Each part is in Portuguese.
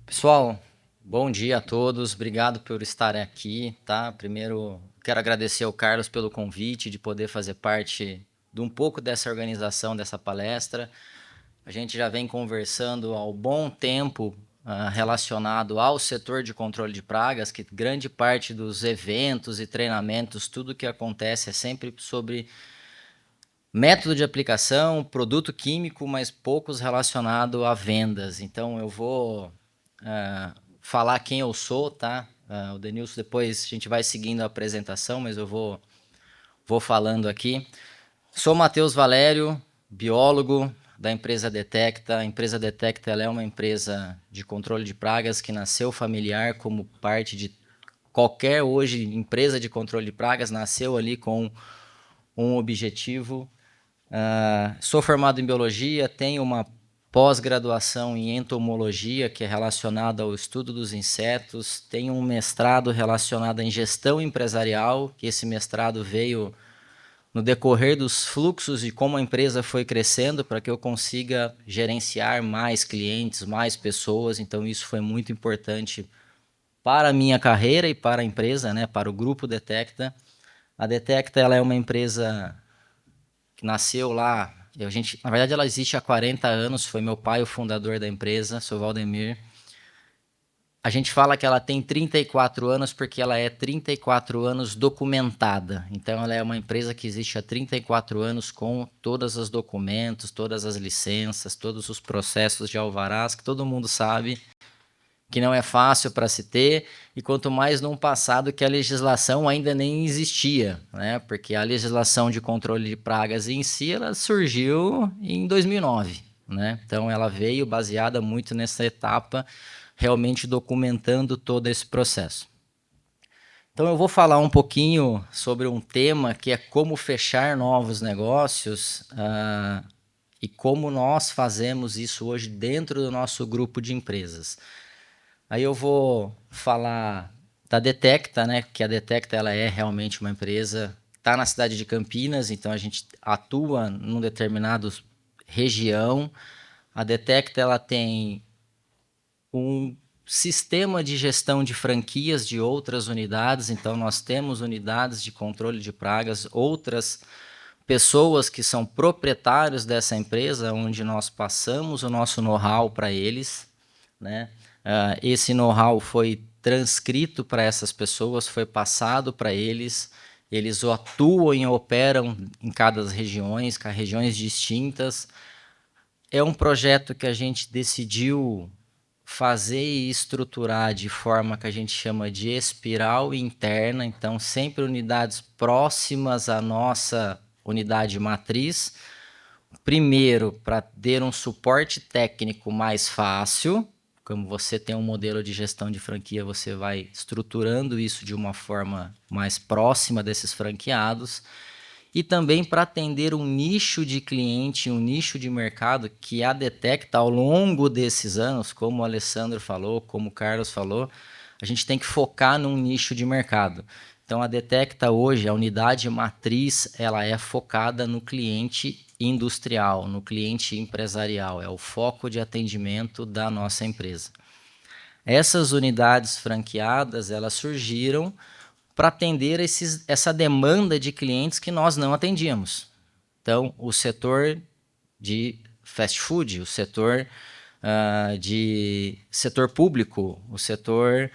Pessoal, bom dia a todos, obrigado por estarem aqui, tá? Primeiro, quero agradecer ao Carlos pelo convite de poder fazer parte de um pouco dessa organização, dessa palestra. A gente já vem conversando há um bom tempo relacionado ao setor de controle de pragas, que grande parte dos eventos e treinamentos, tudo que acontece é sempre sobre método de aplicação, produto químico, mas poucos relacionado a vendas. Então eu vou falar quem eu sou, tá? O Denilson depois a gente vai seguindo a apresentação, mas eu vou falando aqui. Sou Matheus Valério, biólogo da empresa Detecta. A empresa Detecta ela é uma empresa de controle de pragas que nasceu familiar como parte de qualquer hoje empresa de controle de pragas, nasceu ali com um objetivo. Sou formado em biologia, tenho uma pós-graduação em entomologia, que é relacionada ao estudo dos insetos, tenho um mestrado relacionado em gestão empresarial, que esse mestrado veio no decorrer dos fluxos e como a empresa foi crescendo para que eu consiga gerenciar mais clientes, mais pessoas. Então isso foi muito importante para a minha carreira e para a empresa, né, para o grupo Detecta. A Detecta ela é uma empresa que nasceu lá. Na verdade, ela existe há 40 anos. Foi meu pai o fundador da empresa, sou Valdemir. A gente fala que ela tem 34 anos porque ela é 34 anos documentada. Então, ela é uma empresa que existe há 34 anos com todos os documentos, todas as licenças, todos os processos de alvarás que todo mundo sabe que não é fácil para se ter, e quanto mais num passado que a legislação ainda nem existia, né? Porque a legislação de controle de pragas em si ela surgiu em 2009, né? Então ela veio baseada muito nessa etapa, realmente documentando todo esse processo. Então eu vou falar um pouquinho sobre um tema que é como fechar novos negócios e como nós fazemos isso hoje dentro do nosso grupo de empresas. Aí eu vou falar da Detecta, né? Que a Detecta ela é realmente uma empresa que está na cidade de Campinas, então a gente atua num determinado região. A Detecta ela tem um sistema de gestão de franquias de outras unidades, então nós temos unidades de controle de pragas, outras pessoas que são proprietários dessa empresa, onde nós passamos o nosso know-how para eles, né? Esse know-how foi transcrito para essas pessoas, foi passado para eles, eles atuam e operam em cada regiões, com regiões distintas. É um projeto que a gente decidiu fazer e estruturar de forma que a gente chama de espiral interna, então sempre unidades próximas à nossa unidade matriz. Primeiro, para ter um suporte técnico mais fácil, como você tem um modelo de gestão de franquia, você vai estruturando isso de uma forma mais próxima desses franqueados. E também para atender um nicho de cliente, um nicho de mercado que a Detecta ao longo desses anos, como o Alessandro falou, como o Carlos falou, a gente tem que focar num nicho de mercado. Então a Detecta hoje, a unidade matriz, ela é focada no cliente industrial, no cliente empresarial, é o foco de atendimento da nossa empresa. Essas unidades franqueadas, elas surgiram para atender essa demanda de clientes que nós não atendíamos. Então, o setor de fast food, o setor de setor público, o setor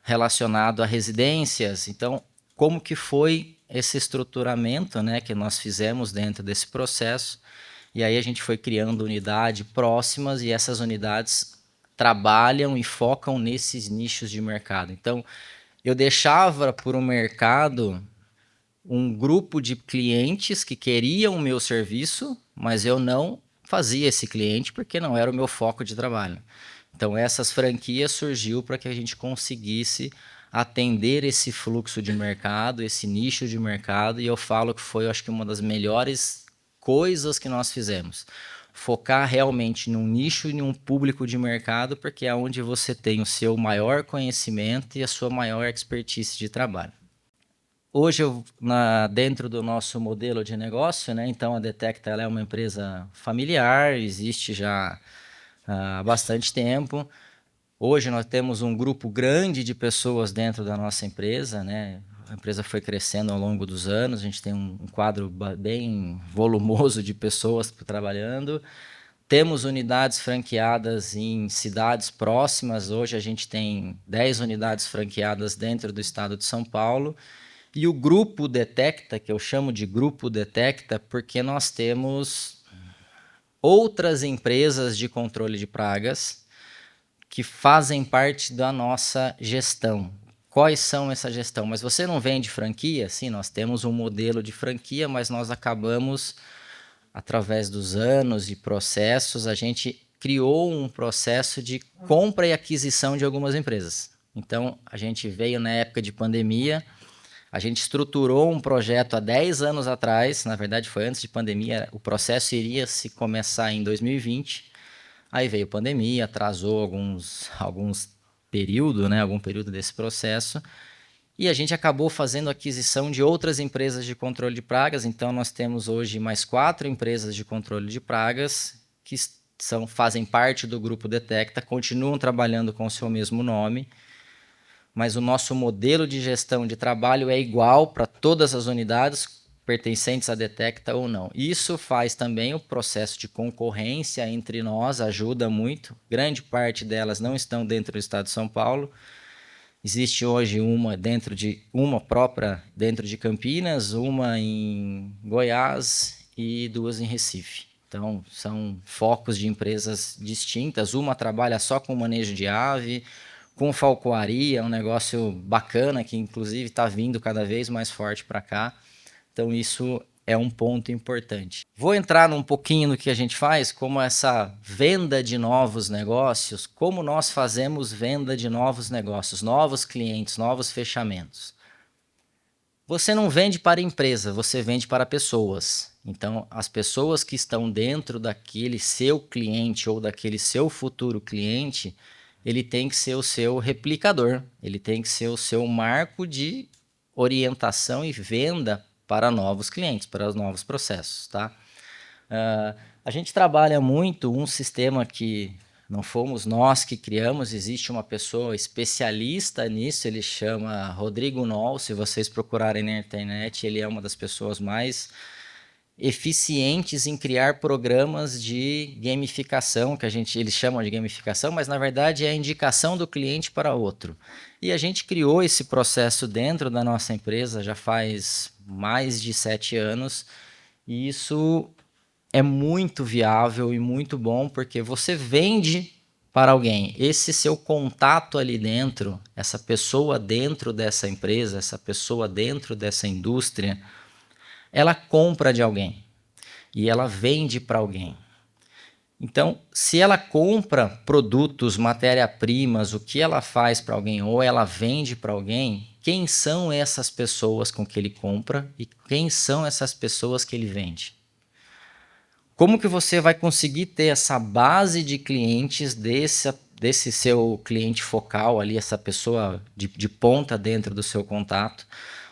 relacionado a residências. Então, como que foi esse estruturamento, né, que nós fizemos dentro desse processo? E aí a gente foi criando unidades próximas e essas unidades trabalham e focam nesses nichos de mercado. Então, eu deixava para o mercado um grupo de clientes que queriam o meu serviço, mas eu não fazia esse cliente porque não era o meu foco de trabalho. Então essas franquias surgiu para que a gente conseguisse atender esse fluxo de mercado, esse nicho de mercado, e eu falo que foi, eu acho que uma das melhores coisas que nós fizemos. Focar realmente num nicho e num público de mercado, porque é onde você tem o seu maior conhecimento e a sua maior expertise de trabalho. Hoje, dentro do nosso modelo de negócio, né, então a Detecta ela é uma empresa familiar, existe já há bastante tempo. Hoje nós temos um grupo grande de pessoas dentro da nossa empresa, né? A empresa foi crescendo ao longo dos anos, a gente tem um quadro bem volumoso de pessoas trabalhando. Temos unidades franqueadas em cidades próximas. Hoje a gente tem 10 unidades franqueadas dentro do estado de São Paulo. E o Grupo Detecta, que eu chamo de Grupo Detecta, porque nós temos outras empresas de controle de pragas que fazem parte da nossa gestão. Quais são essa gestão? Mas você não vende franquia? Sim, nós temos um modelo de franquia, mas nós acabamos, através dos anos e processos, a gente criou um processo de compra e aquisição de algumas empresas. Então, a gente veio na época de pandemia, a gente estruturou um projeto há 10 anos atrás, na verdade foi antes de pandemia, o processo iria se começar em 2020, aí veio pandemia, atrasou alguns período, né, algum período desse processo, e a gente acabou fazendo aquisição de outras empresas de controle de pragas. Então nós temos hoje mais 4 empresas de controle de pragas que fazem parte do Grupo Detecta, continuam trabalhando com o seu mesmo nome, mas o nosso modelo de gestão de trabalho é igual para todas as unidades pertencentes à Detecta ou não. Isso faz também o processo de concorrência entre nós, ajuda muito. Grande parte delas não estão dentro do estado de São Paulo. Existe hoje uma própria dentro de Campinas, uma em Goiás e 2 em Recife. Então, são focos de empresas distintas. Uma trabalha só com manejo de ave, com falcoaria, um negócio bacana que inclusive está vindo cada vez mais forte para cá. Então isso é um ponto importante. Vou entrar um pouquinho no que a gente faz, como essa venda de novos negócios, como nós fazemos venda de novos negócios, novos clientes, novos fechamentos. Você não vende para empresa, você vende para pessoas. Então, as pessoas que estão dentro daquele seu cliente ou daquele seu futuro cliente, ele tem que ser o seu replicador, ele tem que ser o seu marco de orientação e venda para novos clientes, para os novos processos, tá? A gente trabalha muito um sistema que não fomos nós que criamos, existe uma pessoa especialista nisso, ele chama Rodrigo Noll. Se vocês procurarem na internet, ele é uma das pessoas mais eficientes em criar programas de gamificação, que eles chamam de gamificação, mas na verdade é a indicação do cliente para outro. E a gente criou esse processo dentro da nossa empresa já faz mais de 7 anos, e isso é muito viável e muito bom, porque você vende para alguém. Esse seu contato ali dentro, essa pessoa dentro dessa empresa, essa pessoa dentro dessa indústria, ela compra de alguém e ela vende para alguém. Então, se ela compra produtos, matéria-primas, o que ela faz para alguém ou ela vende para alguém, quem são essas pessoas com que ele compra e quem são essas pessoas que ele vende? Como que você vai conseguir ter essa base de clientes desse seu cliente focal ali, essa pessoa de ponta dentro do seu contato,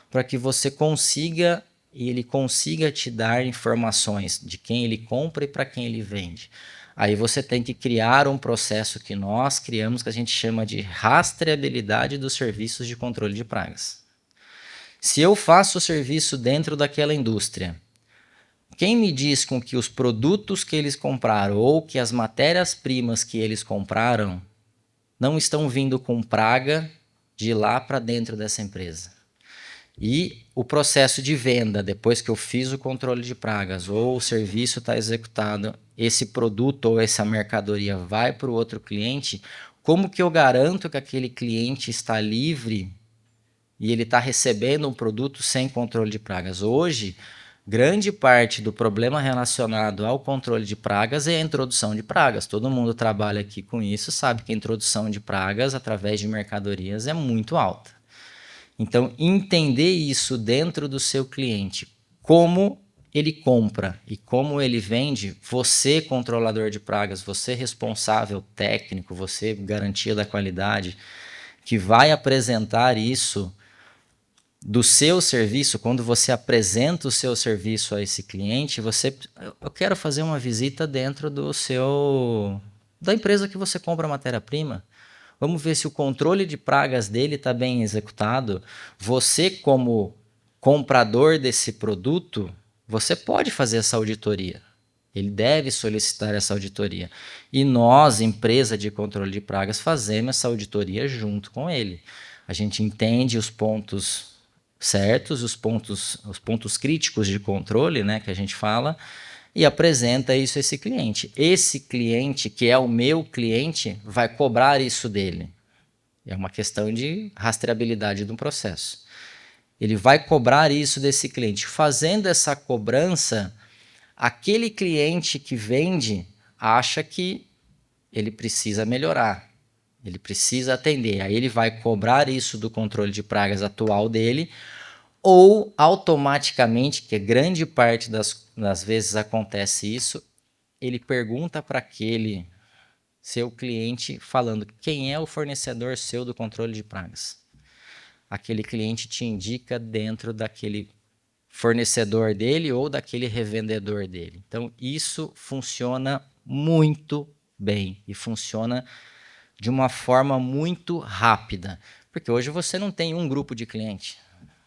para que você consiga e ele consiga te dar informações de quem ele compra e para quem ele vende. Aí você tem que criar um processo que nós criamos, que a gente chama de rastreabilidade dos serviços de controle de pragas. Se eu faço o serviço dentro daquela indústria, quem me diz com que os produtos que eles compraram ou que as matérias-primas que eles compraram não estão vindo com praga de lá para dentro dessa empresa? E o processo de venda, depois que eu fiz o controle de pragas ou o serviço está executado, esse produto ou essa mercadoria vai para o outro cliente, como que eu garanto que aquele cliente está livre e ele está recebendo um produto sem controle de pragas? Hoje, grande parte do problema relacionado ao controle de pragas é a introdução de pragas. Todo mundo trabalha aqui com isso, sabe que a introdução de pragas através de mercadorias é muito alta. Então, entender isso dentro do seu cliente, como ele compra e como ele vende, você, controlador de pragas, você responsável técnico, você garantia da qualidade, que vai apresentar isso do seu serviço, quando você apresenta o seu serviço a esse cliente, eu quero fazer uma visita dentro da empresa que você compra a matéria-prima. Vamos ver se o controle de pragas dele está bem executado. Você, como comprador desse produto, você pode fazer essa auditoria. Ele deve solicitar essa auditoria. E nós, empresa de controle de pragas, fazemos essa auditoria junto com ele. A gente entende os pontos certos, os pontos críticos de controle, né, que a gente fala, e apresenta isso a esse cliente. Esse cliente, que é o meu cliente, vai cobrar isso dele. É uma questão de rastreabilidade do processo. Ele vai cobrar isso desse cliente. Fazendo essa cobrança, aquele cliente que vende acha que ele precisa melhorar, ele precisa atender. Aí ele vai cobrar isso do controle de pragas atual dele, ou automaticamente, que grande parte das vezes acontece isso, ele pergunta para aquele seu cliente falando quem é o fornecedor seu do controle de pragas. Aquele cliente te indica dentro daquele fornecedor dele ou daquele revendedor dele. Então, isso funciona muito bem e funciona de uma forma muito rápida. Porque hoje você não tem um grupo de clientes,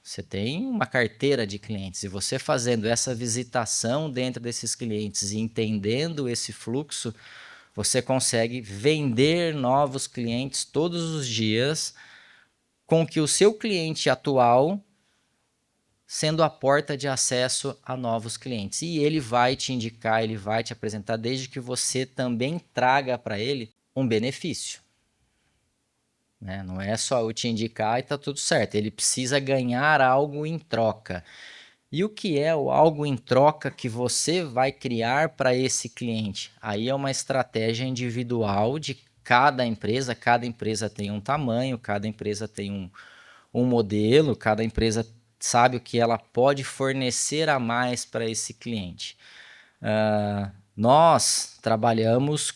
você tem uma carteira de clientes. E você fazendo essa visitação dentro desses clientes e entendendo esse fluxo, você consegue vender novos clientes todos os dias, com que o seu cliente atual sendo a porta de acesso a novos clientes. E ele vai te indicar, ele vai te apresentar, desde que você também traga para ele um benefício. Né? Não é só eu te indicar e está tudo certo. Ele precisa ganhar algo em troca. E o que é o algo em troca que você vai criar para esse cliente? Aí é uma estratégia individual de cada empresa tem um tamanho, cada empresa tem um modelo, cada empresa sabe o que ela pode fornecer a mais para esse cliente. Nós trabalhamos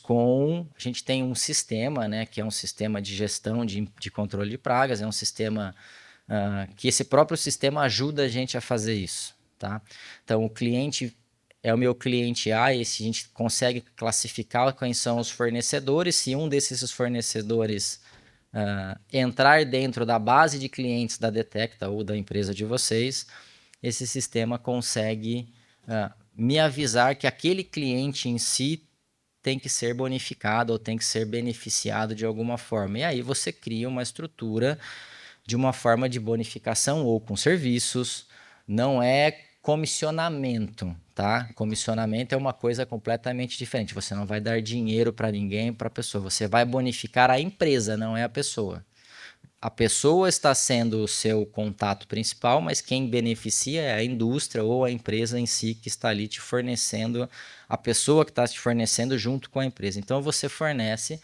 a gente tem um sistema, né, que é um sistema de gestão de controle de pragas, é um sistema que esse próprio sistema ajuda a gente a fazer isso. Tá? Então, o cliente é o meu cliente A, e a gente consegue classificar quais são os fornecedores. Se um desses fornecedores entrar dentro da base de clientes da Detecta ou da empresa de vocês, esse sistema consegue me avisar que aquele cliente em si tem que ser bonificado ou tem que ser beneficiado de alguma forma. E aí você cria uma estrutura de uma forma de bonificação ou com serviços. Não é comissionamento, tá? Comissionamento é uma coisa completamente diferente. Você não vai dar dinheiro para ninguém, para a pessoa. Você vai bonificar a empresa, não é a pessoa. A pessoa está sendo o seu contato principal, mas quem beneficia é a indústria ou a empresa em si que está ali te fornecendo, a pessoa que está te fornecendo junto com a empresa. Então você fornece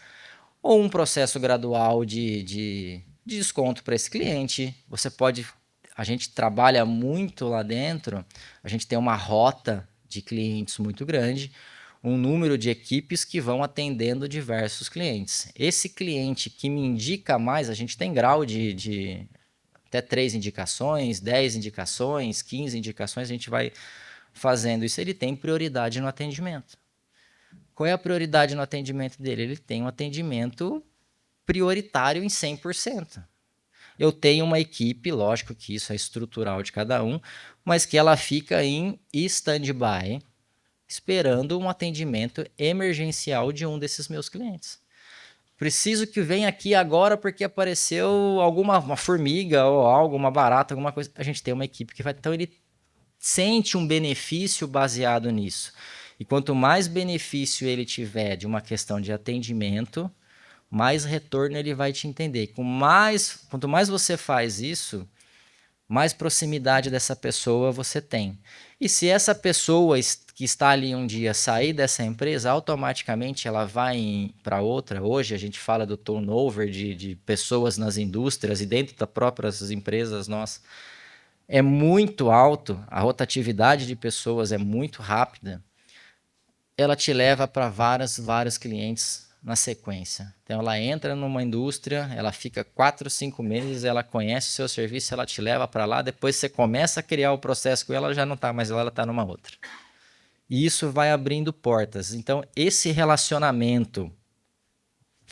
ou um processo gradual de desconto para esse cliente. Você pode. A gente trabalha muito lá dentro, a gente tem uma rota de clientes muito grande, um número de equipes que vão atendendo diversos clientes. Esse cliente que me indica mais, a gente tem grau de até 3 indicações, 10 indicações, 15 indicações, a gente vai fazendo isso. Ele tem prioridade no atendimento. Qual é a prioridade no atendimento dele? Ele tem um atendimento prioritário em 100%. Eu tenho uma equipe, lógico que isso é estrutural de cada um, mas que ela fica em stand-by, esperando um atendimento emergencial de um desses meus clientes. Preciso que venha aqui agora porque apareceu uma formiga ou algo, uma barata, alguma coisa. A gente tem uma equipe que vai. Então ele sente um benefício baseado nisso. E quanto mais benefício ele tiver de uma questão de atendimento, mais retorno ele vai te entender. Quanto mais você faz isso, mais proximidade dessa pessoa você tem. E se essa pessoa que está ali um dia sair dessa empresa, automaticamente ela vai para outra. Hoje a gente fala do turnover de pessoas nas indústrias e dentro das próprias empresas nossas. É muito alto, a rotatividade de pessoas é muito rápida. Ela te leva para vários clientes na sequência. Então ela entra numa indústria, ela fica 4, 5 meses, ela conhece o seu serviço, ela te leva para lá, depois você começa a criar o processo com ela, ela já não está mais lá, ela está numa outra. E isso vai abrindo portas. Então esse relacionamento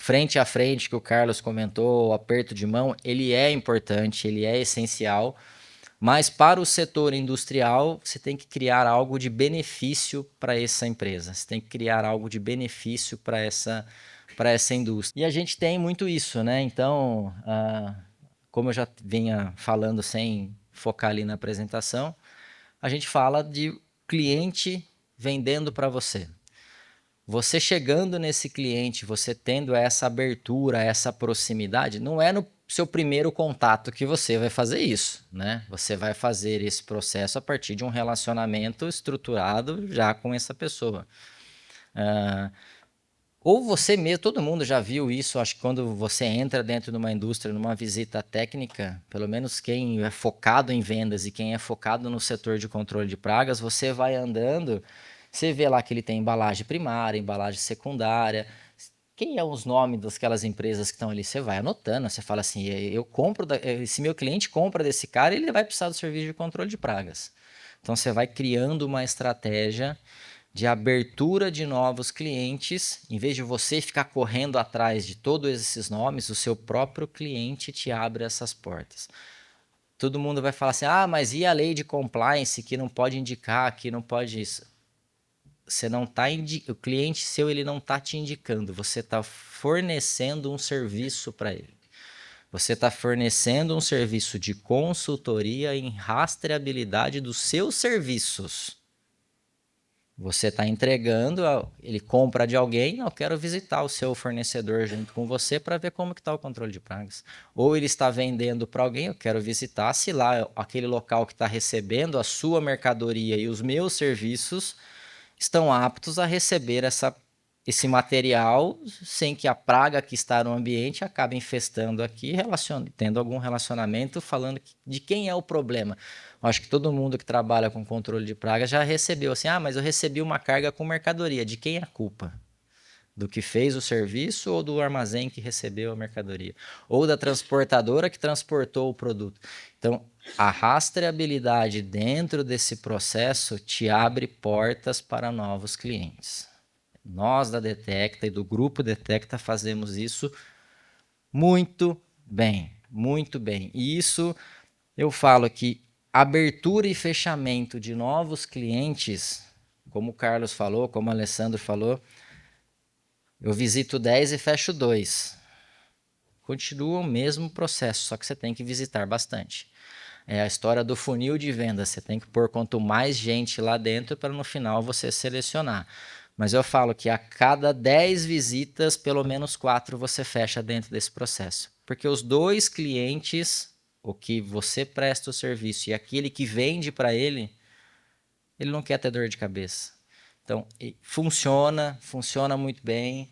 frente a frente que o Carlos comentou, o aperto de mão, ele é importante, ele é essencial, mas para o setor industrial, você tem que criar algo de benefício para essa empresa, você tem que criar algo de benefício para essa indústria. E a gente tem muito isso, né? Então, como eu já vinha falando sem focar ali na apresentação, a gente fala de cliente vendendo para você. Você chegando nesse cliente, você tendo essa abertura, essa proximidade, não é no seu primeiro contato que você vai fazer isso, né? Você vai fazer esse processo a partir de um relacionamento estruturado já com essa pessoa. Ou você mesmo, todo mundo já viu isso, acho que quando você entra dentro de uma indústria, numa visita técnica, pelo menos quem é focado em vendas e quem é focado no setor de controle de pragas, você vai andando, você vê lá que ele tem embalagem primária, embalagem secundária, quem é os nomes daquelas empresas que estão ali, você vai anotando, você fala assim, eu compro, se meu cliente compra desse cara, ele vai precisar do serviço de controle de pragas. Então você vai criando uma estratégia de abertura de novos clientes, em vez de você ficar correndo atrás de todos esses nomes, o seu próprio cliente te abre essas portas. Todo mundo vai falar assim: ah, mas e a lei de compliance que não pode indicar, que não pode isso? Você não tá o cliente seu ele não está te indicando, você está fornecendo um serviço para ele. Você está fornecendo um serviço de consultoria em rastreabilidade dos seus serviços. Você está entregando, ele compra de alguém, eu quero visitar o seu fornecedor junto com você para ver como está o controle de pragas. Ou ele está vendendo para alguém, eu quero visitar se lá aquele local que está recebendo a sua mercadoria e os meus serviços estão aptos a receber esse material sem que a praga que está no ambiente acabe infestando aqui, tendo algum relacionamento falando de quem é o problema. Acho que todo mundo que trabalha com controle de pragas já recebeu assim, mas eu recebi uma carga com mercadoria, de quem é a culpa? Do que fez o serviço ou do armazém que recebeu a mercadoria? Ou da transportadora que transportou o produto? Então, a rastreabilidade dentro desse processo te abre portas para novos clientes. Nós da Detecta e do grupo Detecta fazemos isso muito bem, muito bem. E isso eu falo que abertura e fechamento de novos clientes, como o Carlos falou, como o Alessandro falou, eu visito 10 e fecho 2. Continua o mesmo processo, só que você tem que visitar bastante. É a história do funil de venda. Você tem que pôr quanto mais gente lá dentro para no final você selecionar. Mas eu falo que a cada 10 visitas, pelo menos 4 você fecha dentro desse processo. Porque os dois clientes, o que você presta o serviço e aquele que vende para ele não quer ter dor de cabeça. Então, funciona muito bem.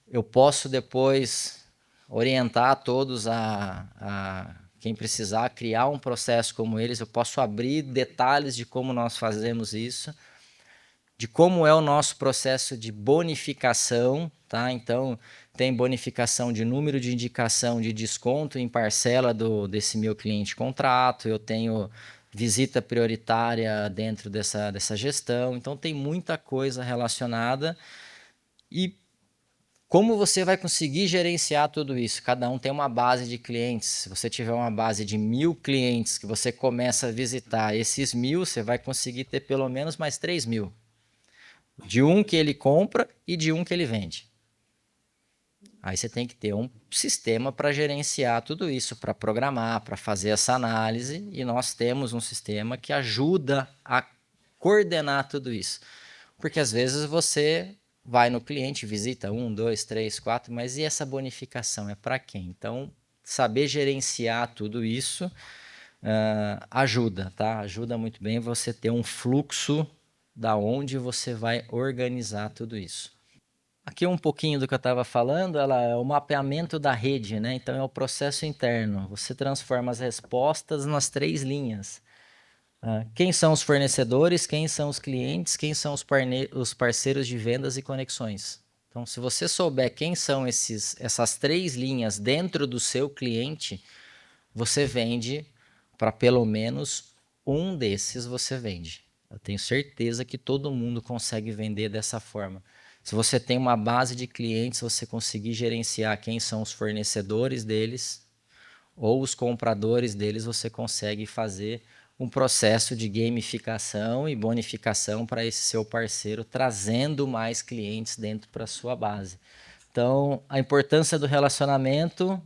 Eu posso depois orientar todos a quem precisar criar um processo como eles. Eu posso abrir detalhes de como nós fazemos isso, de como é o nosso processo de bonificação, tá? Então, tem bonificação de número de indicação de desconto em parcela desse meu cliente contrato, eu tenho visita prioritária dentro dessa gestão, então tem muita coisa relacionada. E como você vai conseguir gerenciar tudo isso? Cada um tem uma base de clientes. Se você tiver uma base de 1.000 clientes que você começa a visitar, esses 1.000 você vai conseguir ter pelo menos mais 3.000. De um que ele compra e de um que ele vende. Aí você tem que ter um sistema para gerenciar tudo isso, para programar, para fazer essa análise. E nós temos um sistema que ajuda a coordenar tudo isso. Porque às vezes você vai no cliente, visita 1, 2, 3, 4, mas e essa bonificação é para quem? Então, saber gerenciar tudo isso ajuda, tá? Ajuda muito bem você ter um fluxo da onde você vai organizar tudo isso. Aqui um pouquinho do que eu estava falando, ela é o mapeamento da rede, né? Então é o processo interno. Você transforma as respostas nas 3 linhas. Quem são os fornecedores, quem são os clientes, quem são os parceiros de vendas e conexões. Então, se você souber quem são essas 3 linhas dentro do seu cliente, você vende para pelo menos um desses você vende. Eu tenho certeza que todo mundo consegue vender dessa forma. Se você tem uma base de clientes, você conseguir gerenciar quem são os fornecedores deles ou os compradores deles, você consegue fazer um processo de gamificação e bonificação para esse seu parceiro, trazendo mais clientes dentro para a sua base. Então, a importância do relacionamento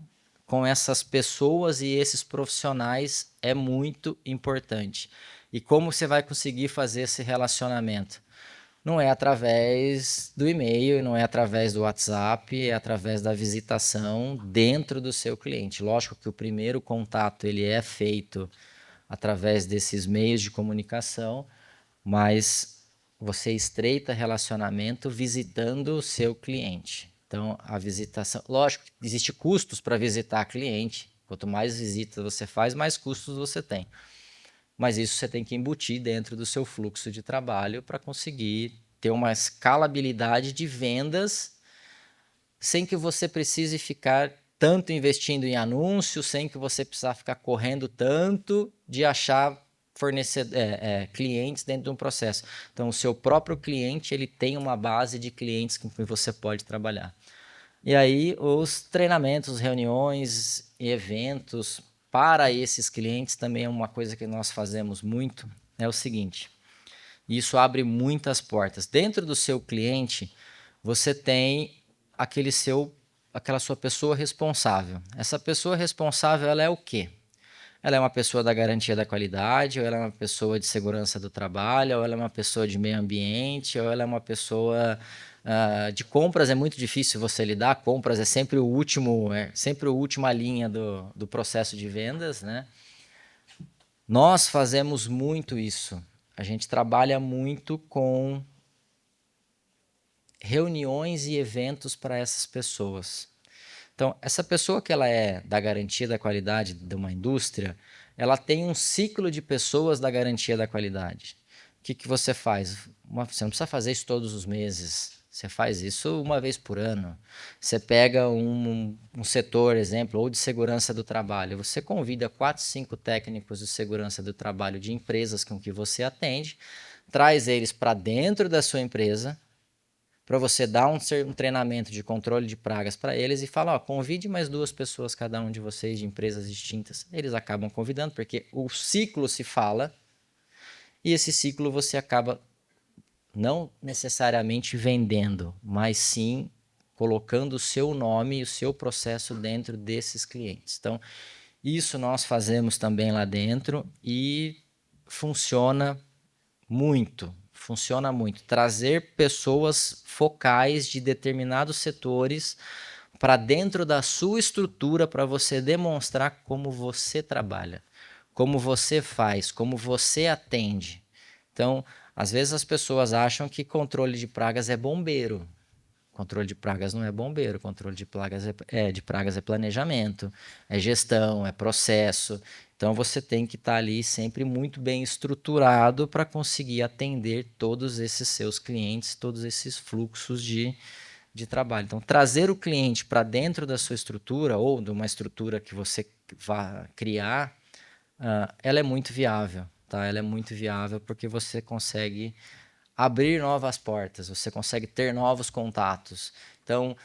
com essas pessoas e esses profissionais é muito importante. E como você vai conseguir fazer esse relacionamento? Não é através do e-mail, não é através do WhatsApp, é através da visitação dentro do seu cliente. Lógico que o primeiro contato ele é feito através desses meios de comunicação, mas você estreita relacionamento visitando o seu cliente. Então, a visitação, lógico que existe custos para visitar cliente. Quanto mais visitas você faz, mais custos você tem. Mas isso você tem que embutir dentro do seu fluxo de trabalho para conseguir ter uma escalabilidade de vendas sem que você precise ficar tanto investindo em anúncios, sem que você precisar ficar correndo tanto de achar clientes dentro de um processo. Então, o seu próprio cliente ele tem uma base de clientes com que você pode trabalhar. E aí, os treinamentos, reuniões e eventos para esses clientes também é uma coisa que nós fazemos muito. É o seguinte: isso abre muitas portas. Dentro do seu cliente, você tem aquela sua pessoa responsável. Essa pessoa responsável, ela é o quê? Ela é uma pessoa da garantia da qualidade, ou ela é uma pessoa de segurança do trabalho, ou ela é uma pessoa de meio ambiente, ou ela é uma pessoa de compras. É muito difícil você lidar. Compras é sempre sempre a última linha do processo de vendas, né? Nós fazemos muito isso. A gente trabalha muito com reuniões e eventos para essas pessoas. Então, essa pessoa que ela é da garantia da qualidade de uma indústria, ela tem um ciclo de pessoas da garantia da qualidade. O que você faz? Você não precisa fazer isso todos os meses. Você faz isso uma vez por ano. Você pega um setor, exemplo, ou de segurança do trabalho. Você convida 4, 5 técnicos de segurança do trabalho de empresas com que você atende, traz eles para dentro da sua empresa, para você dar um treinamento de controle de pragas para eles e falar, ó, convide mais 2 pessoas, cada um de vocês, de empresas distintas. Eles acabam convidando, porque o ciclo se fala, e esse ciclo você acaba não necessariamente vendendo, mas sim colocando o seu nome e o seu processo dentro desses clientes. Então, isso nós fazemos também lá dentro e funciona muito, funciona muito. Trazer pessoas focais de determinados setores para dentro da sua estrutura para você demonstrar como você trabalha, como você faz, como você atende. Então, às vezes as pessoas acham que controle de pragas é bombeiro. Controle de pragas não é bombeiro, controle de pragas é planejamento, é gestão, é processo. Então você tem que estar ali sempre muito bem estruturado para conseguir atender todos esses seus clientes, todos esses fluxos de trabalho. Então, trazer o cliente para dentro da sua estrutura ou de uma estrutura que você vá criar, ela é muito viável. Tá? Ela é muito viável porque você consegue abrir novas portas, você consegue ter novos contatos. Então,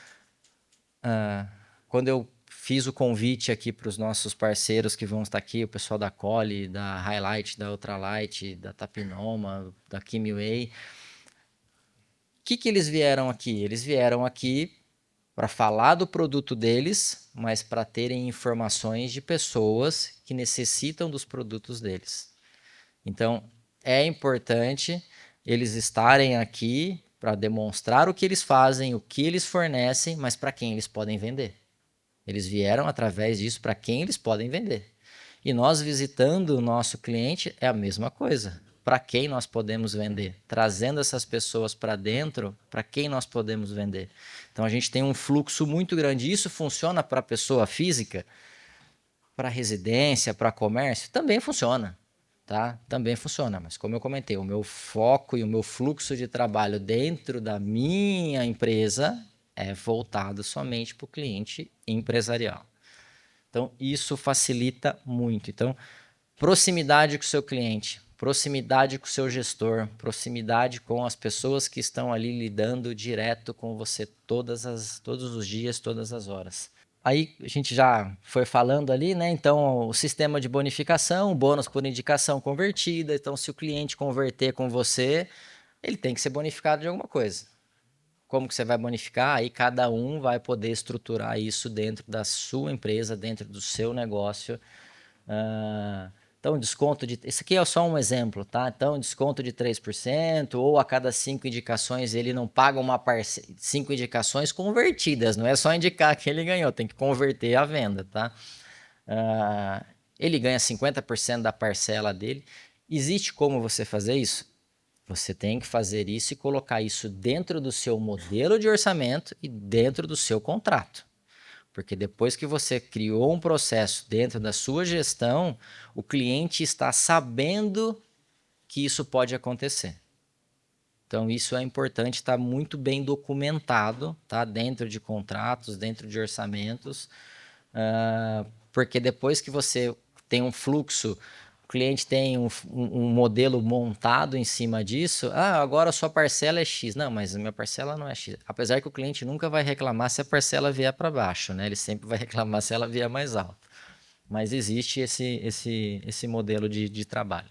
quando eu fiz o convite aqui para os nossos parceiros que vão estar aqui, o pessoal da Cole, da Highlight, da Ultralight, da Tapinoma, da Kimiway, o que eles vieram aqui? Eles vieram aqui para falar do produto deles, mas para terem informações de pessoas que necessitam dos produtos deles. Então, é importante eles estarem aqui para demonstrar o que eles fazem, o que eles fornecem, mas para quem eles podem vender. Eles vieram através disso para quem eles podem vender. E nós visitando o nosso cliente é a mesma coisa. Para quem nós podemos vender? Trazendo essas pessoas para dentro, para quem nós podemos vender? Então a gente tem um fluxo muito grande. Isso funciona para a pessoa física, para residência, para comércio? Também funciona. Tá? Também funciona, mas como eu comentei, o meu foco e o meu fluxo de trabalho dentro da minha empresa é voltado somente para o cliente empresarial. Então, isso facilita muito. Então, proximidade com o seu cliente. proximidade com o seu gestor, proximidade com as pessoas que estão ali lidando direto com você todos os dias, todas as horas. Aí a gente já foi falando ali, né? Então, o sistema de bonificação, bônus por indicação convertida. Então, se o cliente converter com você, ele tem que ser bonificado de alguma coisa. Como que você vai bonificar? Aí cada um vai poder estruturar isso dentro da sua empresa, dentro do seu negócio. Então, desconto de. Esse aqui é só um exemplo, tá? Então, desconto de 3%, ou a cada 5 indicações ele não paga uma 5 indicações convertidas, não é só indicar que ele ganhou, tem que converter a venda, tá? Ele ganha 50% da parcela dele. Existe como você fazer isso? Você tem que fazer isso e colocar isso dentro do seu modelo de orçamento e dentro do seu contrato. Porque depois que você criou um processo dentro da sua gestão, o cliente está sabendo que isso pode acontecer. Então, isso é importante, está muito bem documentado, tá? Dentro de contratos, dentro de orçamentos, porque depois que você tem um fluxo, o cliente tem um modelo montado em cima disso, agora a sua parcela é X. Não, mas a minha parcela não é X. Apesar que o cliente nunca vai reclamar se a parcela vier para baixo, né? Ele sempre vai reclamar se ela vier mais alta. Mas existe esse modelo de trabalho.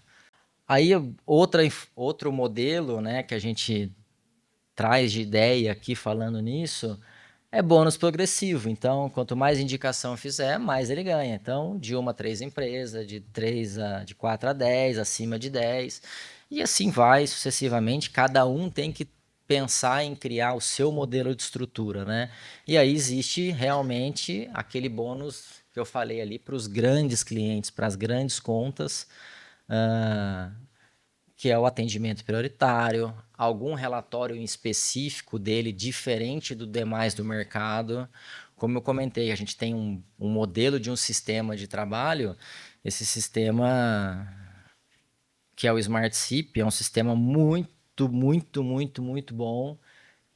Aí, outro modelo, né, que a gente traz de ideia aqui falando nisso, é bônus progressivo. Então, quanto mais indicação fizer, mais ele ganha. Então, de 1 a 3 empresas, de 4 a 10, acima de 10. E assim vai sucessivamente. Cada um tem que pensar em criar o seu modelo de estrutura, né? E aí existe realmente aquele bônus que eu falei ali para os grandes clientes, para as grandes contas, que é o atendimento prioritário, algum relatório em específico dele diferente do demais do mercado. Como eu comentei, a gente tem um modelo de um sistema de trabalho. Esse sistema, que é o Smart SIP, é um sistema muito bom,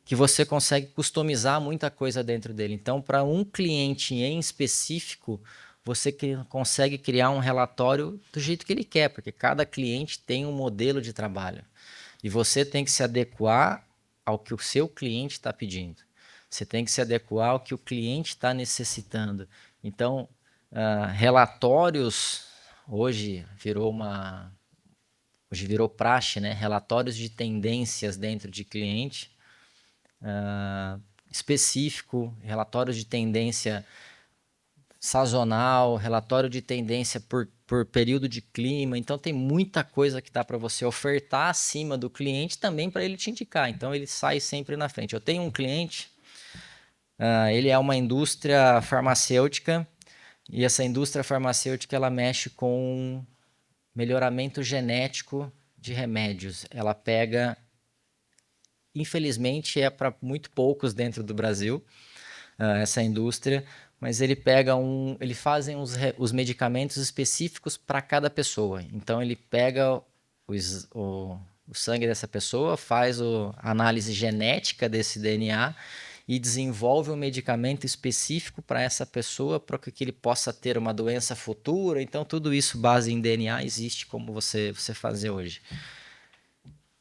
que você consegue customizar muita coisa dentro dele. Então, para um cliente em específico, você consegue criar um relatório do jeito que ele quer, porque cada cliente tem um modelo de trabalho. E você tem que se adequar ao que o seu cliente está pedindo. Você tem que se adequar ao que o cliente está necessitando. Então, relatórios hoje virou praxe, né? Relatórios de tendências dentro de cliente específico, relatórios de tendência sazonal, relatório de tendência por período de clima. Então, tem muita coisa que dá para você ofertar acima do cliente também para ele te indicar. Então, ele sai sempre na frente. Eu tenho um cliente, ele é uma indústria farmacêutica, e essa indústria farmacêutica ela mexe com melhoramento genético de remédios. Ela pega, infelizmente, é para muito poucos dentro do Brasil, essa indústria, mas eles fazem os medicamentos específicos para cada pessoa. Então ele pega o sangue dessa pessoa, faz a análise genética desse DNA e desenvolve um medicamento específico para essa pessoa, para que ele possa ter uma doença futura. Então tudo isso base em DNA existe como você fazer hoje.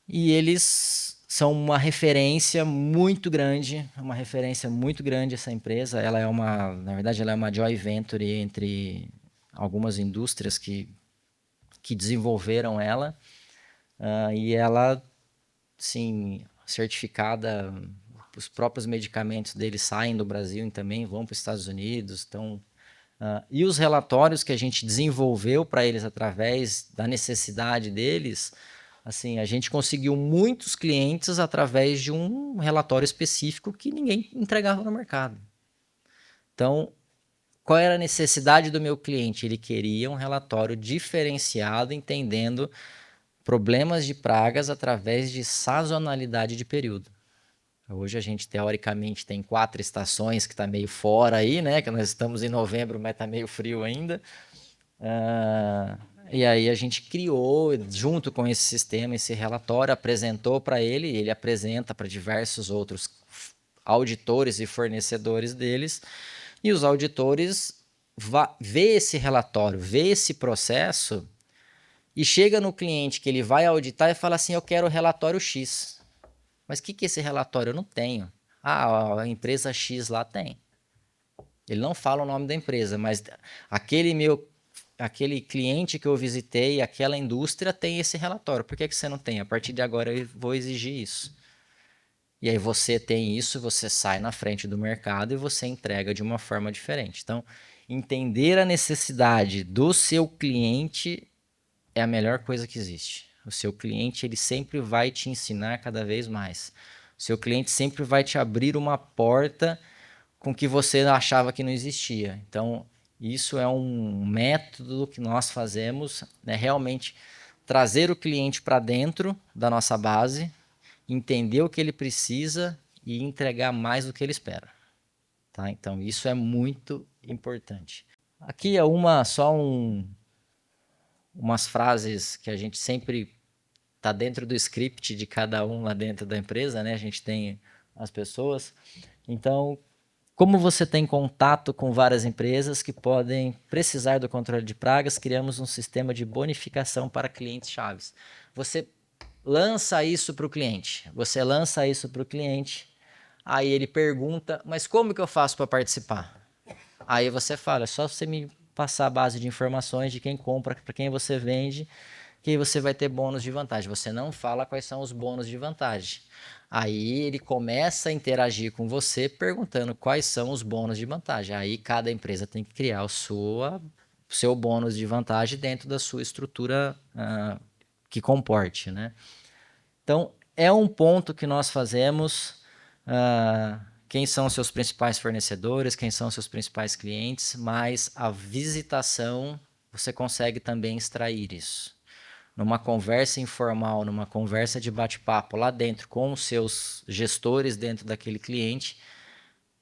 E eles são uma referência muito grande, essa empresa. Na verdade, ela é uma joint venture entre algumas indústrias que desenvolveram ela. E ela, sim, certificada, os próprios medicamentos deles saem do Brasil e também vão para os Estados Unidos. Então, e os relatórios que a gente desenvolveu para eles através da necessidade deles, assim, a gente conseguiu muitos clientes através de um relatório específico que ninguém entregava no mercado. Então, qual era a necessidade do meu cliente? Ele queria um relatório diferenciado, entendendo problemas de pragas através de sazonalidade de período. Hoje a gente, teoricamente, tem 4 estações que está meio fora aí, né? Que nós estamos em novembro, mas está meio frio ainda. E aí a gente criou, junto com esse sistema, esse relatório, apresentou para ele, e ele apresenta para diversos outros auditores e fornecedores deles, e os auditores vê esse relatório, vê esse processo e chega no cliente que ele vai auditar e fala assim, eu quero o relatório X. Mas o que é esse relatório? Eu não tenho. Ah, a empresa X lá tem. Ele não fala o nome da empresa, mas aquele cliente que eu visitei, aquela indústria tem esse relatório. Por que você não tem? A partir de agora eu vou exigir isso. E aí você tem isso, você sai na frente do mercado e você entrega de uma forma diferente. Então, entender a necessidade do seu cliente é a melhor coisa que existe. O seu cliente, ele sempre vai te ensinar cada vez mais. O seu cliente sempre vai te abrir uma porta com que você achava que não existia. Então, isso é um método que nós fazemos, né? Realmente trazer o cliente para dentro da nossa base, entender o que ele precisa e entregar mais do que ele espera. Tá? Então, isso é muito importante. Aqui é umas frases que a gente sempre está dentro do script de cada um lá dentro da empresa, né? A gente tem as pessoas. Então, como você tem contato com várias empresas que podem precisar do controle de pragas, criamos um sistema de bonificação para clientes chaves. Você lança isso para o cliente. Você lança isso para o cliente, aí ele pergunta, mas como que eu faço para participar? Aí você fala, é só você me passar a base de informações de quem compra, para quem você vende, que aí você vai ter bônus de vantagem. Você não fala quais são os bônus de vantagem. Aí ele começa a interagir com você perguntando quais são os bônus de vantagem. Aí cada empresa tem que criar seu bônus de vantagem dentro da sua estrutura que comporte, né? Então, é um ponto que nós fazemos. Quem são seus principais fornecedores, quem são seus principais clientes, mas a visitação você consegue também extrair isso. Numa conversa informal, numa conversa de bate-papo lá dentro com os seus gestores dentro daquele cliente,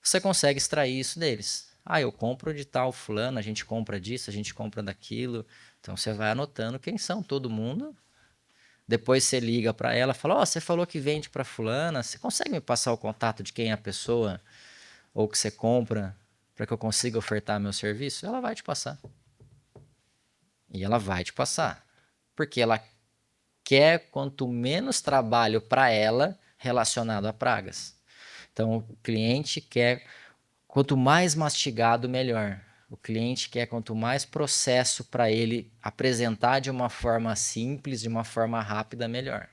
você consegue extrair isso deles. Ah, eu compro de tal fulano, a gente compra disso, a gente compra daquilo. Então você vai anotando quem são todo mundo. Depois você liga para ela e fala: você falou que vende para fulana, você consegue me passar o contato de quem é a pessoa ou que você compra para que eu consiga ofertar meu serviço? Ela vai te passar. E ela vai te passar. Porque ela quer quanto menos trabalho para ela relacionado a pragas. Então, o cliente quer quanto mais mastigado, melhor. O cliente quer quanto mais processo para ele apresentar de uma forma simples, de uma forma rápida, melhor.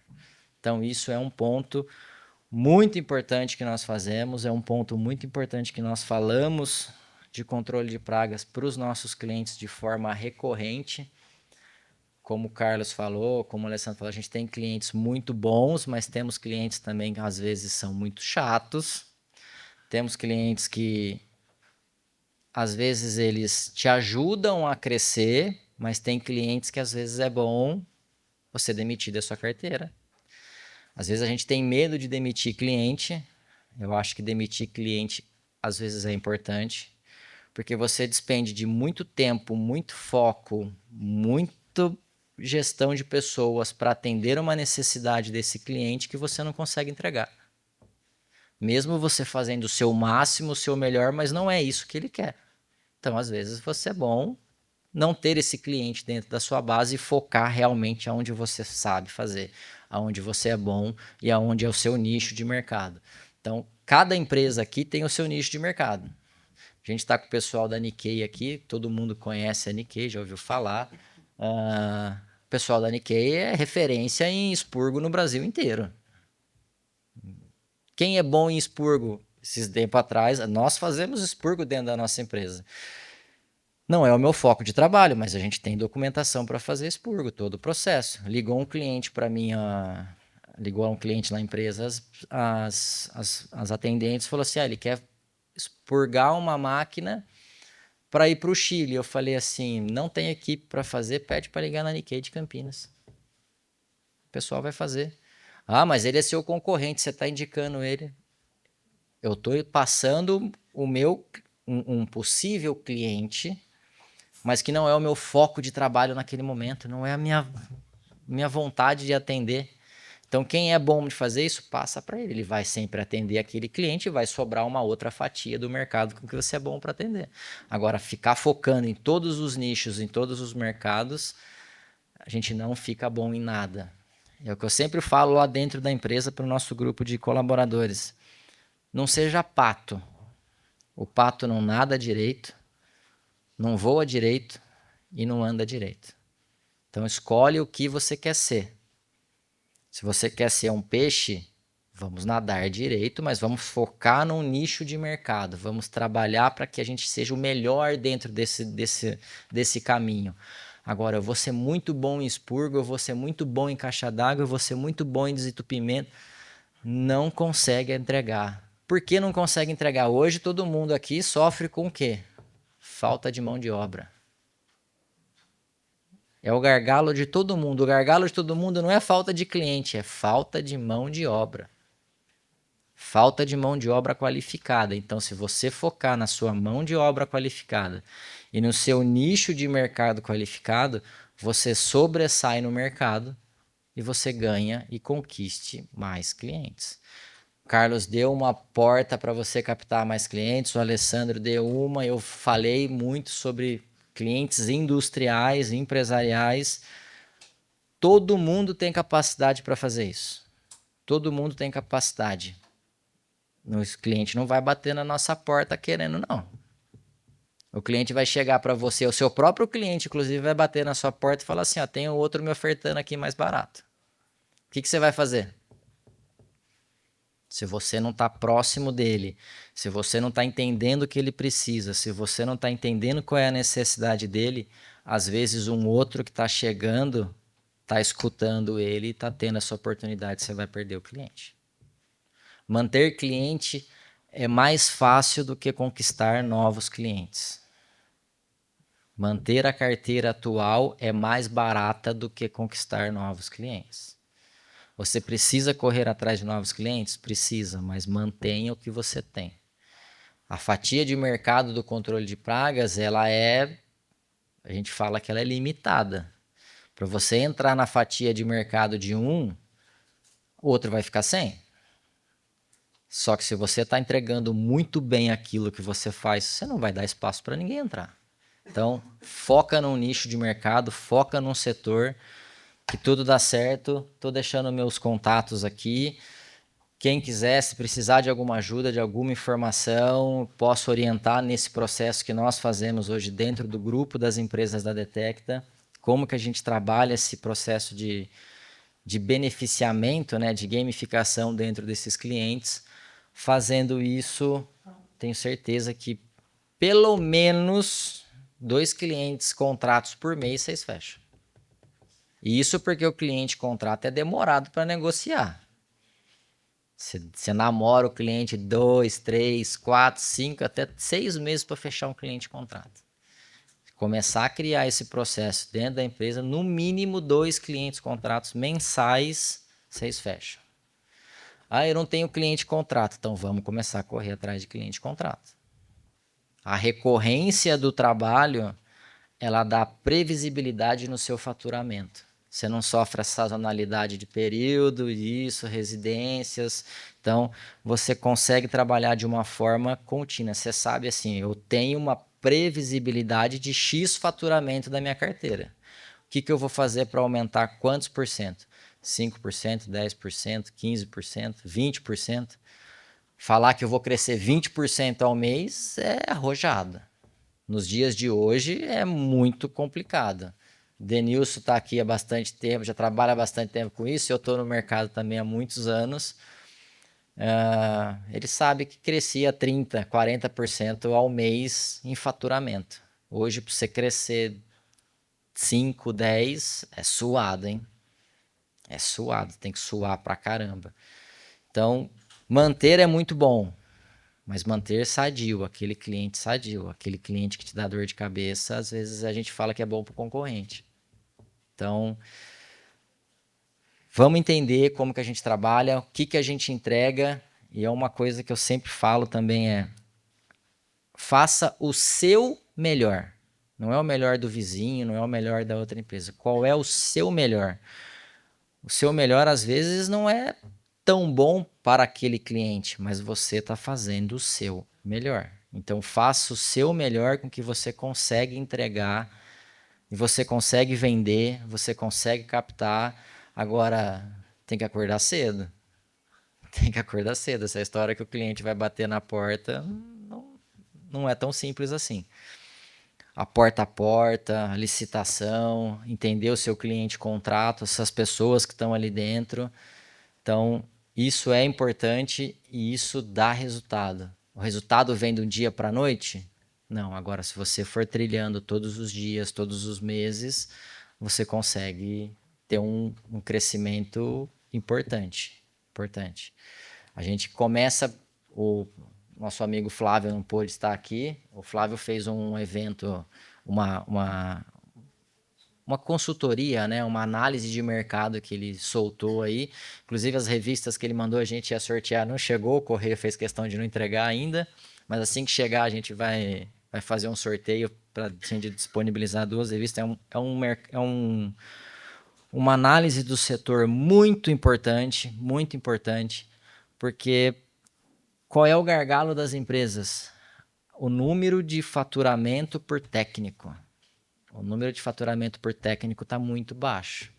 Então, isso é um ponto muito importante que nós fazemos, é um ponto muito importante que nós falamos de controle de pragas para os nossos clientes de forma recorrente. Como o Carlos falou, como o Alessandro falou, a gente tem clientes muito bons, mas temos clientes também que às vezes são muito chatos. Temos clientes que às vezes eles te ajudam a crescer, mas tem clientes que às vezes é bom você demitir da sua carteira. Às vezes a gente tem medo de demitir cliente. Eu acho que demitir cliente às vezes é importante, porque você despende de muito tempo, muito foco, muito gestão de pessoas para atender uma necessidade desse cliente que você não consegue entregar. Mesmo você fazendo o seu máximo, o seu melhor, mas não é isso que ele quer. Então, às vezes, você é bom não ter esse cliente dentro da sua base e focar realmente aonde você sabe fazer, aonde você é bom e aonde é o seu nicho de mercado. Então, cada empresa aqui tem o seu nicho de mercado. A gente está com o pessoal da Nikkei aqui, todo mundo conhece a Nikkei, já ouviu falar. O pessoal da Nikkei é referência em expurgo no Brasil inteiro. Quem é bom em expurgo? Esses tempos atrás, nós fazemos expurgo dentro da nossa empresa. Não é o meu foco de trabalho, mas a gente tem documentação para fazer expurgo, todo o processo. Ligou um cliente para mim, ligou um cliente na empresa, as atendentes falou assim, ele quer expurgar uma máquina para ir para o Chile. Eu falei assim, não tem equipe para fazer, pede para ligar na Nikkei de Campinas. O pessoal vai fazer. Ah, mas ele é seu concorrente, você está indicando ele. Eu estou passando um possível cliente, mas que não é o meu foco de trabalho naquele momento, não é a minha vontade de atender. Então, quem é bom de fazer isso, passa para ele. Ele vai sempre atender aquele cliente e vai sobrar uma outra fatia do mercado com que você é bom para atender. Agora, ficar focando em todos os nichos, em todos os mercados, a gente não fica bom em nada. É o que eu sempre falo lá dentro da empresa para o nosso grupo de colaboradores. Não seja pato. O pato não nada direito, não voa direito e não anda direito. Então escolhe o que você quer ser. Se você quer ser um peixe, vamos nadar direito, mas vamos focar num nicho de mercado. Vamos trabalhar para que a gente seja o melhor dentro desse caminho. Agora, eu vou ser muito bom em expurgo, eu vou ser muito bom em caixa d'água, eu vou ser muito bom em desentupimento. Não consegue entregar. Por que não consegue entregar? Hoje todo mundo aqui sofre com o quê? Falta de mão de obra. É o gargalo de todo mundo. O gargalo de todo mundo não é falta de cliente, é falta de mão de obra. Falta de mão de obra qualificada. Então, se você focar na sua mão de obra qualificada e no seu nicho de mercado qualificado, você sobressai no mercado e você ganha e conquiste mais clientes. O Carlos deu uma porta para você captar mais clientes, o Alessandro deu uma. Eu falei muito sobre clientes industriais, empresariais. Todo mundo tem capacidade para fazer isso. Todo mundo tem capacidade. O cliente não vai bater na nossa porta querendo, não. O cliente vai chegar para você, o seu próprio cliente, inclusive, vai bater na sua porta e falar assim: ó, tem outro me ofertando aqui mais barato. O que você vai fazer? Se você não está próximo dele, se você não está entendendo o que ele precisa, se você não está entendendo qual é a necessidade dele, às vezes um outro que está chegando, está escutando ele e está tendo essa oportunidade, você vai perder o cliente. Manter cliente é mais fácil do que conquistar novos clientes. Manter a carteira atual é mais barata do que conquistar novos clientes. Você precisa correr atrás de novos clientes? Precisa, mas mantenha o que você tem. A fatia de mercado do controle de pragas, a gente fala que ela é limitada. Para você entrar na fatia de mercado de um, o outro vai ficar sem. Só que se você está entregando muito bem aquilo que você faz, você não vai dar espaço para ninguém entrar. Então, foca num nicho de mercado, foca num setor, que tudo dá certo. Estou deixando meus contatos aqui. Quem quiser, se precisar de alguma ajuda, de alguma informação, posso orientar nesse processo que nós fazemos hoje dentro do grupo das empresas da Detecta, como que a gente trabalha esse processo de beneficiamento, né, de gamificação dentro desses clientes. Fazendo isso, tenho certeza que pelo menos 2 clientes contratos por mês vocês fecham. E isso porque o cliente contrato é demorado para negociar. Você namora o cliente 2, 3, 4, 5, até 6 meses para fechar um cliente contrato. Começar a criar esse processo dentro da empresa, no mínimo 2 clientes contratos mensais, vocês fecham. Ah, eu não tenho cliente contrato, então vamos começar a correr atrás de cliente contrato. A recorrência do trabalho, ela dá previsibilidade no seu faturamento. Você não sofre a sazonalidade de período, isso, residências. Então, você consegue trabalhar de uma forma contínua. Você sabe assim, eu tenho uma previsibilidade de X faturamento da minha carteira. O que eu vou fazer para aumentar quantos por cento? 5%, 10%, 15%, 20%. Falar que eu vou crescer 20% ao mês é arrojada. Nos dias de hoje é muito complicado. Denilson está aqui há bastante tempo, já trabalha há bastante tempo com isso. Eu estou no mercado também há muitos anos. Ele sabe que crescia 30%, 40% ao mês em faturamento. Hoje, para você crescer 5, 10, é suado, hein? É suado, tem que suar pra caramba. Então, manter é muito bom, mas manter sadio, aquele cliente que te dá dor de cabeça, às vezes a gente fala que é bom para o concorrente. Então, vamos entender como que a gente trabalha, o que a gente entrega, e é uma coisa que eu sempre falo também faça o seu melhor. Não é o melhor do vizinho, não é o melhor da outra empresa. Qual é o seu melhor? O seu melhor, às vezes, não é tão bom para aquele cliente, mas você está fazendo o seu melhor. Então, faça o seu melhor com que você consegue entregar e você consegue vender, você consegue captar. Agora, tem que acordar cedo. Tem que acordar cedo. Essa história que o cliente vai bater na porta não é tão simples assim. A porta, licitação, entender o seu cliente contrato, essas pessoas que estão ali dentro. Então, isso é importante e isso dá resultado. O resultado vem do dia para a noite? Não. Agora, se você for trilhando todos os dias, todos os meses, você consegue ter um crescimento importante. Importante. A gente começa. O nosso amigo Flávio não pôde estar aqui. O Flávio fez um evento, uma, uma, uma consultoria, né, uma análise de mercado que ele soltou aí. Inclusive as revistas que ele mandou a gente ia sortear, não chegou, o correio fez questão de não entregar ainda, mas assim que chegar a gente vai fazer um sorteio para a gente disponibilizar duas revistas. Uma análise do setor muito importante, porque qual é o gargalo das empresas? O número de faturamento por técnico. O número de faturamento por técnico está muito baixo.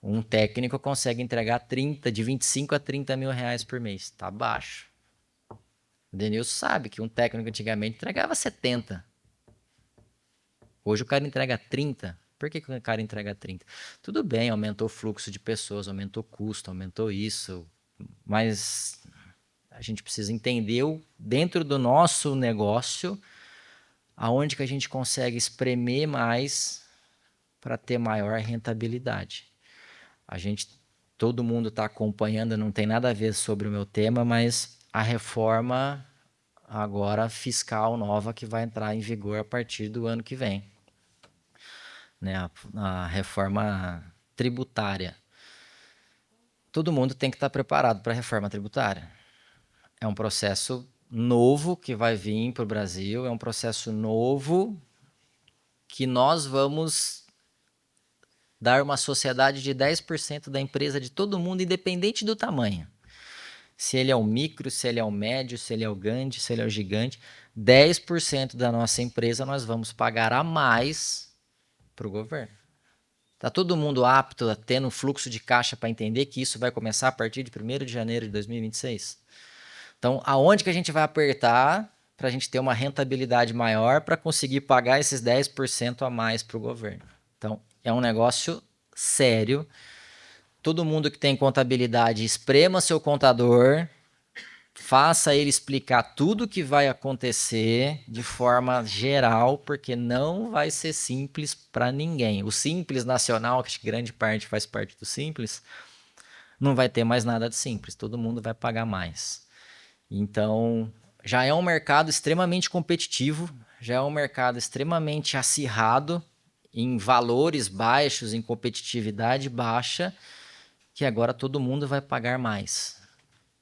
Um técnico consegue entregar de 25 a 30 mil reais por mês. Está baixo. O Denilson sabe que um técnico antigamente entregava 70. Hoje o cara entrega 30. Por que o cara entrega 30? Tudo bem, aumentou o fluxo de pessoas, aumentou o custo, aumentou isso. Mas a gente precisa entender dentro do nosso negócio aonde que a gente consegue espremer mais para ter maior rentabilidade. Todo mundo está acompanhando, não tem nada a ver sobre o meu tema, mas a reforma agora fiscal nova que vai entrar em vigor a partir do ano que vem, né? A reforma tributária. Todo mundo tem que estar preparado para a reforma tributária. É um processo novo que vai vir para o Brasil, é um processo novo que nós vamos dar uma sociedade de 10% da empresa de todo mundo, independente do tamanho. Se ele é o micro, se ele é o médio, se ele é o grande, se ele é o gigante, 10% da nossa empresa nós vamos pagar a mais para o governo. Está todo mundo apto a ter um fluxo de caixa para entender que isso vai começar a partir de 1º de janeiro de 2026? Então, aonde que a gente vai apertar para a gente ter uma rentabilidade maior para conseguir pagar esses 10% a mais para o governo? Então, é um negócio sério. Todo mundo que tem contabilidade, esprema seu contador, faça ele explicar tudo o que vai acontecer de forma geral, porque não vai ser simples para ninguém. O Simples Nacional, que grande parte faz parte do Simples, não vai ter mais nada de simples, todo mundo vai pagar mais. Então, já é um mercado extremamente competitivo, já é um mercado extremamente acirrado, em valores baixos, em competitividade baixa, que agora todo mundo vai pagar mais.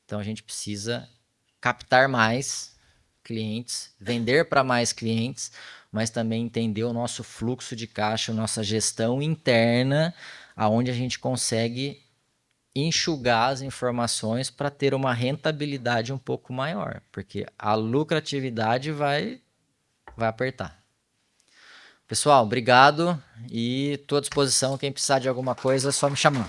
Então a gente precisa captar mais clientes, vender para mais clientes, mas também entender o nosso fluxo de caixa, nossa gestão interna, aonde a gente consegue enxugar as informações para ter uma rentabilidade um pouco maior, porque a lucratividade vai apertar. Pessoal, obrigado e estou à disposição. Quem precisar de alguma coisa é só me chamar.